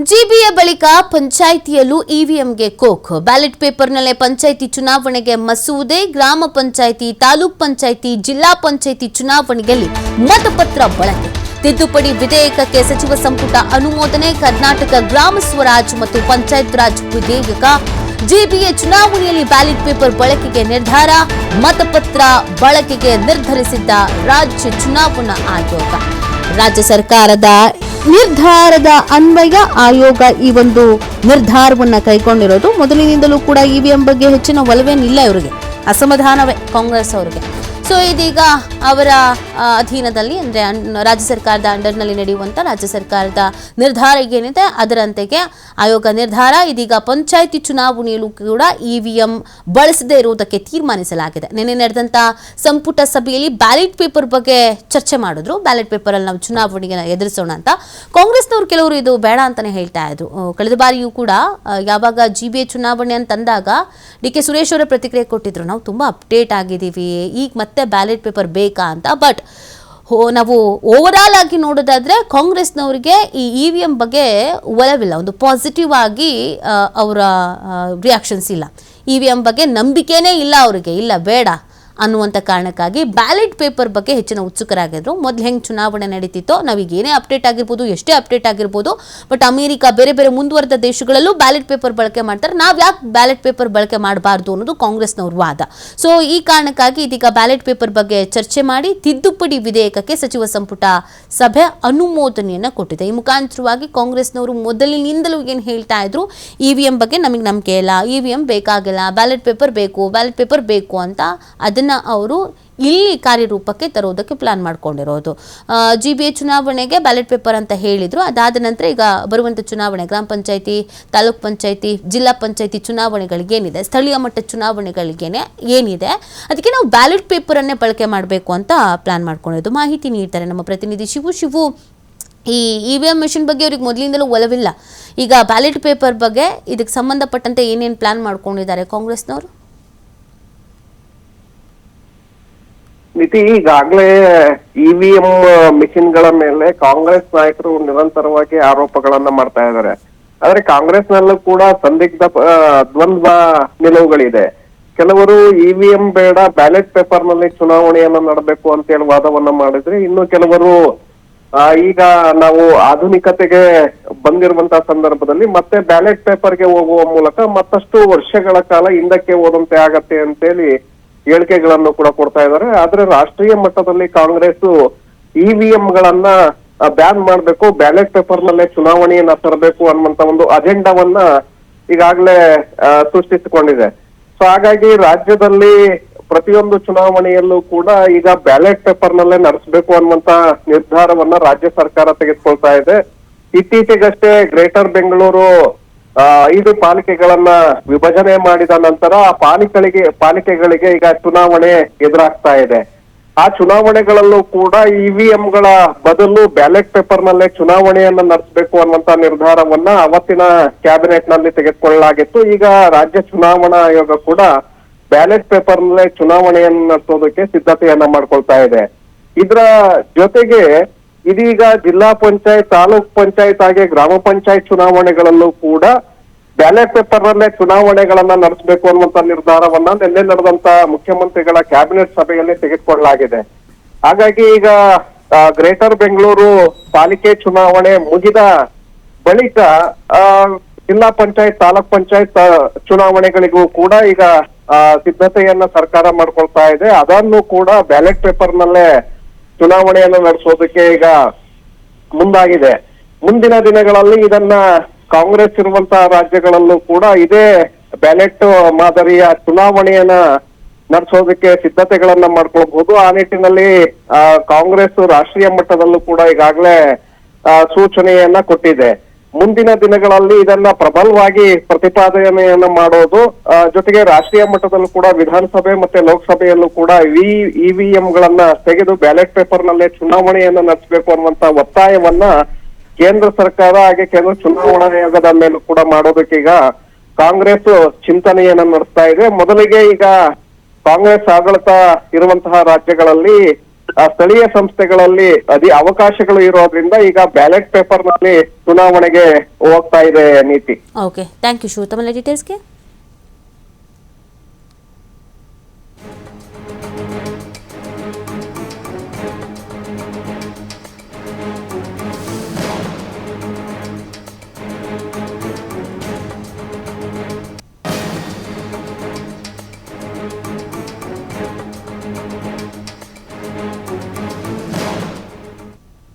GBA ಬಳಿಕ ಪಂಚಾಯಿತಿಯಲ್ಲೂ ಇವಿಎಂಗೆ coke. Ballot ಪೇಪರ್ನಲ್ಲೇ panchayat ಚುನಾವಣೆಗೆ ಮಸೂದೆ. ಗ್ರಾಮ ಪಂಚಾಯಿತಿ, ತಾಲೂಕ್ ಪಂಚಾಯಿತಿ, ಜಿಲ್ಲಾ ಪಂಚಾಯಿತಿ ಚುನಾವಣೆಯಲ್ಲಿ ಮತಪತ್ರ ಬಳಕೆ. ತಿದ್ದುಪಡಿ ವಿಧೇಯಕಕ್ಕೆ ಸಚಿವ ಸಂಪುಟ ಅನುಮೋದನೆ. ಕರ್ನಾಟಕ ಗ್ರಾಮ ಸ್ವರಾಜ್ ಮತ್ತು ಪಂಚಾಯತ್ ರಾಜ್ ವಿಧೇಯಕ. ಜಿಬಿಎ ಚುನಾವಣೆಯಲ್ಲಿ ಬ್ಯಾಲೆಟ್ ಪೇಪರ್ ಬಳಕೆಗೆ ನಿರ್ಧಾರ. ಮತಪತ್ರ ಬಳಕೆಗೆ ನಿರ್ಧರಿಸಿದ್ದ ರಾಜ್ಯ ಚುನಾವಣಾ ಆಯೋಗ. ರಾಜ್ಯ ಸರ್ಕಾರದ ನಿರ್ಧಾರದ ಅನ್ವಯ ಆಯೋಗ ಈ ಒಂದು ನಿರ್ಧಾರವನ್ನ ಕೈಗೊಂಡಿರೋದು. ಮೊದಲಿನಿಂದಲೂ ಕೂಡ ಇವಿಎಂ ಬಗ್ಗೆ ಹೆಚ್ಚಿನ ಒಲವೇನಿಲ್ಲ ಇವರಿಗೆ, ಅಸಮಾಧಾನವೇ ಕಾಂಗ್ರೆಸ್ ಅವರಿಗೆ. ಸೊ ಇದೀಗ ಅವರ ಅಧೀನದಲ್ಲಿ ಅಂದರೆ ರಾಜ್ಯ ಸರ್ಕಾರದ ಅಂಡರ್ನಲ್ಲಿ ನಡೆಯುವಂಥ ರಾಜ್ಯ ಸರ್ಕಾರದ ನಿರ್ಧಾರ ಏನಿದೆ ಅದರಂತೆಗೆ ಆಯೋಗ ನಿರ್ಧಾರ. ಇದೀಗ ಪಂಚಾಯಿತಿ ಚುನಾವಣೆಯಲ್ಲೂ ಕೂಡ ಇವಿಎಂ ಬಳಸದೇ ಇರುವುದಕ್ಕೆ ತೀರ್ಮಾನಿಸಲಾಗಿದೆ. ನಿನ್ನೆ ನಡೆದಂಥ ಸಂಪುಟ ಸಭೆಯಲ್ಲಿ ಬ್ಯಾಲೆಟ್ ಪೇಪರ್ ಬಗ್ಗೆ ಚರ್ಚೆ ಮಾಡಿದ್ರು. ಬ್ಯಾಲೆಟ್ ಪೇಪರಲ್ಲಿ ನಾವು ಚುನಾವಣೆಗೆ ಎದುರಿಸೋಣ ಅಂತ ಕಾಂಗ್ರೆಸ್ನವರು ಕೆಲವರು ಇದು ಬೇಡ ಅಂತಾನೆ ಹೇಳ್ತಾ ಇದ್ರು. ಕಳೆದ ಬಾರಿಯೂ ಕೂಡ ಯಾವಾಗ ಜಿಬಿಎ ಚುನಾವಣೆ ಅಂತಂದಾಗ ಡಿ.ಕೆ. ಸುರೇಶ್ ಅವರ ಪ್ರತಿಕ್ರಿಯೆ ಕೊಟ್ಟಿದ್ರು, ನಾವು ತುಂಬ ಅಪ್ಡೇಟ್ ಆಗಿದ್ದೀವಿ, ಈಗ ಮತ್ತೆ ಬ್ಯಾಲೆಟ್ ಪೇಪರ್ ಬೇಕಾ ಅಂತ. ಬಟ್ ನಾವು ಓವರ್ ಆಲ್ ಆಗಿ ನೋಡೋದಾದ್ರೆ ಕಾಂಗ್ರೆಸ್ನವರಿಗೆ ಈ ಇವಿಎಂ ಬಗ್ಗೆ ಒಲವಿಲ್ಲ, ಒಂದು ಪಾಸಿಟಿವ್ ಆಗಿ ಅವರ ರಿಯಾಕ್ಷನ್ಸ್ ಇಲ್ಲ. ಇವಿಎಂ ಬಗ್ಗೆ ನಂಬಿಕೆನೇ ಇಲ್ಲ ಅವರಿಗೆ, ಇಲ್ಲ ಬೇಡ ಅನ್ನುವಂಥ ಕಾರಣಕ್ಕಾಗಿ ಬ್ಯಾಲೆಟ್ ಪೇಪರ್ ಬಗ್ಗೆ ಹೆಚ್ಚಿನ ಉತ್ಸುಕರಾಗಿದ್ರು. ಮೊದಲು ಹೆಂಗೆ ಚುನಾವಣೆ ನಡೀತಿತ್ತೋ, ನಾವೀಗ ಏನೇ ಅಪ್ಡೇಟ್ ಆಗಿರ್ಬೋದು, ಎಷ್ಟೇ ಅಪ್ಡೇಟ್ ಆಗಿರ್ಬೋದು, ಬಟ್ ಅಮೆರಿಕ ಬೇರೆ ಬೇರೆ ಮುಂದುವರೆದ ದೇಶಗಳಲ್ಲೂ ಬ್ಯಾಲೆಟ್ ಪೇಪರ್ ಬಳಕೆ ಮಾಡ್ತಾರೆ, ನಾವು ಯಾಕೆ ಬ್ಯಾಲೆಟ್ ಪೇಪರ್ ಬಳಕೆ ಮಾಡಬಾರ್ದು ಅನ್ನೋದು ಕಾಂಗ್ರೆಸ್ನವ್ರ ವಾದ. ಸೊ ಈ ಕಾರಣಕ್ಕಾಗಿ ಇದೀಗ ಬ್ಯಾಲೆಟ್ ಪೇಪರ್ ಬಗ್ಗೆ ಚರ್ಚೆ ಮಾಡಿ ತಿದ್ದುಪಡಿ ವಿಧೇಯಕಕ್ಕೆ ಸಚಿವ ಸಂಪುಟ ಸಭೆ ಅನುಮೋದನೆಯನ್ನು ಕೊಟ್ಟಿದೆ. ಈ ಮುಖಾಂತರವಾಗಿ ಕಾಂಗ್ರೆಸ್ನವರು ಮೊದಲಿನಿಂದಲೂ ಏನು ಹೇಳ್ತಾ ಇದ್ರು, ಇವಿಎಂ ಬಗ್ಗೆ ನಮಗೆ ನಂಬಿಕೆ ಇಲ್ಲ, ಇವಿಎಂ ಬೇಕಾಗಿಲ್ಲ, ಬ್ಯಾಲೆಟ್ ಪೇಪರ್ ಬೇಕು ಅಂತ ಅದನ್ನ ಅವರು ಇಲ್ಲಿ ಕಾರ್ಯರೂಪಕ್ಕೆ ತರುವುದಕ್ಕೆ ಪ್ಲಾನ್ ಮಾಡ್ಕೊಂಡಿರೋದು. ಜಿಬಿಎ ಚುನಾವಣೆಗೆ ಬ್ಯಾಲೆಟ್ ಪೇಪರ್ ಅಂತ ಹೇಳಿದ್ರು. ಅದಾದ ನಂತರ ಈಗ ಬರುವಂಥ ಚುನಾವಣೆ, ಗ್ರಾಮ ಪಂಚಾಯಿತಿ, ತಾಲೂಕ್ ಪಂಚಾಯಿತಿ, ಜಿಲ್ಲಾ ಪಂಚಾಯಿತಿ ಚುನಾವಣೆಗಳಿಗೇನಿದೆ, ಸ್ಥಳೀಯ ಮಟ್ಟ ಚುನಾವಣೆಗಳಿಗೇನೆ ಏನಿದೆ, ಅದಕ್ಕೆ ನಾವು ಬ್ಯಾಲೆಟ್ ಪೇಪರನ್ನೇ ಬಳಕೆ ಮಾಡಬೇಕು ಅಂತ ಪ್ಲಾನ್ ಮಾಡ್ಕೊಂಡಿರೋದು. ಮಾಹಿತಿ ನೀಡ್ತಾರೆ ನಮ್ಮ ಪ್ರತಿನಿಧಿ ಶಿವು. ಈ ಇವಿಎಂ ಮಿಷನ್ ಬಗ್ಗೆ ಅವ್ರಿಗೆ ಮೊದಲಿಂದಲೂ ಒಲವಿಲ್ಲ, ಈಗ ಬ್ಯಾಲೆಟ್ ಪೇಪರ್ ಬಗ್ಗೆ ಇದಕ್ಕೆ ಸಂಬಂಧಪಟ್ಟಂತೆ ಏನೇನು ಪ್ಲಾನ್ ಮಾಡ್ಕೊಂಡಿದ್ದಾರೆ ಕಾಂಗ್ರೆಸ್ನವರು? ನಿತಿ, ಈಗಾಗಲೇ ಇವಿಎಂ ಮಿಷಿನ್ ಗಳ ಮೇಲೆ ಕಾಂಗ್ರೆಸ್ ನಾಯಕರು ನಿರಂತರವಾಗಿ ಆರೋಪಗಳನ್ನ ಮಾಡ್ತಾ ಇದ್ದಾರೆ. ಆದ್ರೆ ಕಾಂಗ್ರೆಸ್ನಲ್ಲೂ ಕೂಡ ಸಂದಿಗ್ಧ ದ್ವಂದ್ವ ನಿಲುವುಗಳಿದೆ. ಕೆಲವರು ಇವಿಎಂ ಬೇಡ, ಬ್ಯಾಲೆಟ್ ಪೇಪರ್ ನಲ್ಲಿ ಚುನಾವಣೆಯನ್ನ ಮಾಡಬೇಕು ಅಂತ ಹೇಳಿ ವಾದವನ್ನ ಮಾಡಿದ್ರೆ, ಇನ್ನು ಕೆಲವರು ಈಗ ನಾವು ಆಧುನಿಕತೆಗೆ ಬಂದಿರುವಂತಹ ಸಂದರ್ಭದಲ್ಲಿ ಮತ್ತೆ ಬ್ಯಾಲೆಟ್ ಪೇಪರ್ಗೆ ಹೋಗುವ ಮೂಲಕ ಮತ್ತಷ್ಟು ವರ್ಷಗಳ ಕಾಲ ಹಿಂದಕ್ಕೆ ಹೋದಂತೆ ಆಗತ್ತೆ ಅಂತೇಳಿ ಹೇಳಿಕೆಗಳನ್ನು ಕೂಡ ಕೊಡ್ತಾ ಇದ್ದಾರೆ. ಆದ್ರೆ ರಾಷ್ಟ್ರೀಯ ಮಟ್ಟದಲ್ಲಿ ಕಾಂಗ್ರೆಸ್ ಇವಿಎಂ ಗಳನ್ನ ಬ್ಯಾನ್ ಮಾಡ್ಬೇಕು, ಬ್ಯಾಲೆಟ್ ಪೇಪರ್ ನಲ್ಲೇ ಚುನಾವಣೆಯನ್ನ ತರಬೇಕು ಅನ್ನುವಂತ ಒಂದು ಅಜೆಂಡಾವನ್ನ ಈಗಾಗಲೇ ಸೃಷ್ಟಿಸಿಕೊಂಡಿದೆ. ಸೊ ಹಾಗಾಗಿ ರಾಜ್ಯದಲ್ಲಿ ಪ್ರತಿಯೊಂದು ಚುನಾವಣೆಯಲ್ಲೂ ಕೂಡ ಈಗ ಬ್ಯಾಲೆಟ್ ಪೇಪರ್ ನಲ್ಲೇ ನಡೆಸಬೇಕು ಅನ್ನುವಂತ ನಿರ್ಧಾರವನ್ನ ರಾಜ್ಯ ಸರ್ಕಾರ ತೆಗೆದುಕೊಳ್ತಾ ಇದೆ. ಇತ್ತೀಚೆಗಷ್ಟೇ ಗ್ರೇಟರ್ ಬೆಂಗಳೂರು 5 ಪಾಲಿಕೆಗಳನ್ನ ವಿಭಜನೆ ಮಾಡಿದ ನಂತರ ಆ ಪಾಲಿಕೆಗಳಿಗೆ ಈಗ ಚುನಾವಣೆ ಎದುರಾಗ್ತಾ ಇದೆ. ಆ ಚುನಾವಣೆಗಳಲ್ಲೂ ಕೂಡ ಇವಿಎಂಗಳ ಬದಲು ಬ್ಯಾಲೆಟ್ ಪೇಪರ್ ನಲ್ಲೇ ಚುನಾವಣೆಯನ್ನ ನಡೆಸಬೇಕು ಅನ್ನುವಂತ ನಿರ್ಧಾರವನ್ನ ಅವತ್ತಿನ ಕ್ಯಾಬಿನೆಟ್ ನಲ್ಲಿ ತೆಗೆದುಕೊಳ್ಳಲಾಗಿತ್ತು. ಈಗ ರಾಜ್ಯ ಚುನಾವಣಾ ಆಯೋಗ ಕೂಡ ಬ್ಯಾಲೆಟ್ ಪೇಪರ್ ನಲ್ಲೇ ಚುನಾವಣೆಯನ್ನು ನಡೆಸೋದಕ್ಕೆ ಸಿದ್ಧತೆಯನ್ನ ಮಾಡ್ಕೊಳ್ತಾ ಇದೆ. ಇದರ ಜೊತೆಗೆ ಇದೀಗ ಜಿಲ್ಲಾ ಪಂಚಾಯತ್, ತಾಲೂಕ್ ಪಂಚಾಯತ್ ಹಾಗೆ ಗ್ರಾಮ ಪಂಚಾಯತ್ ಚುನಾವಣೆಗಳಲ್ಲೂ ಕೂಡ ಬ್ಯಾಲೆಟ್ ಪೇಪರ್ ನಲ್ಲೇ ಚುನಾವಣೆಗಳನ್ನ ನಡೆಸಬೇಕು ಅನ್ನುವಂತ ನಿರ್ಧಾರವನ್ನ ನಿನ್ನೆ ನಡೆದಂತ ಮುಖ್ಯಮಂತ್ರಿಗಳ ಕ್ಯಾಬಿನೆಟ್ ಸಭೆಯಲ್ಲಿ ತೆಗೆದುಕೊಳ್ಳಲಾಗಿದೆ. ಹಾಗಾಗಿ ಈಗ ಗ್ರೇಟರ್ ಬೆಂಗಳೂರು ಪಾಲಿಕೆ ಚುನಾವಣೆ ಮುಗಿದ ಬಳಿಕ ಜಿಲ್ಲಾ ಪಂಚಾಯತ್, ತಾಲೂಕ್ ಪಂಚಾಯತ್ ಚುನಾವಣೆಗಳಿಗೂ ಕೂಡ ಈಗ ಸಿದ್ಧತೆಯನ್ನ ಸರ್ಕಾರ ಮಾಡ್ಕೊಳ್ತಾ ಇದೆ. ಅದನ್ನು ಕೂಡ ಬ್ಯಾಲೆಟ್ ಪೇಪರ್ ನಲ್ಲೇ ಚುನಾವಣೆಯನ್ನು ನಡೆಸೋದಕ್ಕೆ ಈಗ ಮುಂದಾಗಿದೆ. ಮುಂದಿನ ದಿನಗಳಲ್ಲಿ ಇದನ್ನ ಕಾಂಗ್ರೆಸ್ ಇರುವಂತಹ ರಾಜ್ಯಗಳಲ್ಲೂ ಕೂಡ ಇದೇ ಬ್ಯಾಲೆಟ್ ಮಾದರಿಯ ಚುನಾವಣೆಯನ್ನ ನಡೆಸೋದಕ್ಕೆ ಸಿದ್ಧತೆಗಳನ್ನ ಮಾಡ್ಕೊಳ್ಬಹುದು. ಆ ನಿಟ್ಟಿನಲ್ಲಿ ಕಾಂಗ್ರೆಸ್ ರಾಷ್ಟ್ರೀಯ ಮಟ್ಟದಲ್ಲೂ ಕೂಡ ಈಗಾಗಲೇ ಸೂಚನೆಯನ್ನ ಕೊಟ್ಟಿದೆ. ಮುಂದಿನ ದಿನಗಳಲ್ಲಿ ಇದನ್ನ ಪ್ರಬಲವಾಗಿ ಪ್ರತಿಪಾದನೆಯನ್ನ ಮಾಡೋದು, ಜೊತೆಗೆ ರಾಷ್ಟ್ರೀಯ ಮಟ್ಟದಲ್ಲೂ ಕೂಡ ವಿಧಾನಸಭೆ ಮತ್ತೆ ಲೋಕಸಭೆಯಲ್ಲೂ ಕೂಡ ಇವಿಎಂ ಗಳನ್ನ ತೆಗೆದು ಬ್ಯಾಲೆಟ್ ಪೇಪರ್ ನಲ್ಲೇ ಚುನಾವಣೆಯನ್ನ ನಡೆಸಬೇಕು ಅನ್ನುವಂತ ಒತ್ತಾಯವನ್ನ ಕೇಂದ್ರ ಸರ್ಕಾರ ಹಾಗೆ ಕೇಂದ್ರ ಚುನಾವಣಾ ಆಯೋಗದ ಮೇಲೂ ಕೂಡ ಮಾಡೋದಕ್ಕೆ ಈಗ ಕಾಂಗ್ರೆಸ್ ಚಿಂತನೆಯನ್ನ ನಡೆಸ್ತಾ ಇದೆ. ಮೊದಲಿಗೆ ಈಗ ಕಾಂಗ್ರೆಸ್ ಆಡಳಿತ ಇರುವಂತಹ ರಾಜ್ಯಗಳಲ್ಲಿ ಸ್ಥಳೀಯ ಸಂಸ್ಥೆಗಳಲ್ಲಿ ಅವಕಾಶಗಳು ಇರೋದ್ರಿಂದ ಈಗ ಬ್ಯಾಲೆಟ್ ಪೇಪರ್ ನಲ್ಲಿ ಚುನಾವಣೆಗೆ ಹೋಗ್ತಾ ಇದೆ ನೀತಿ. ಓಕೆ, ಥ್ಯಾಂಕ್ ಯು ಶಿವು ತಮ್ಮ ಡೀಟೇಲ್ಸ್ಗೆ.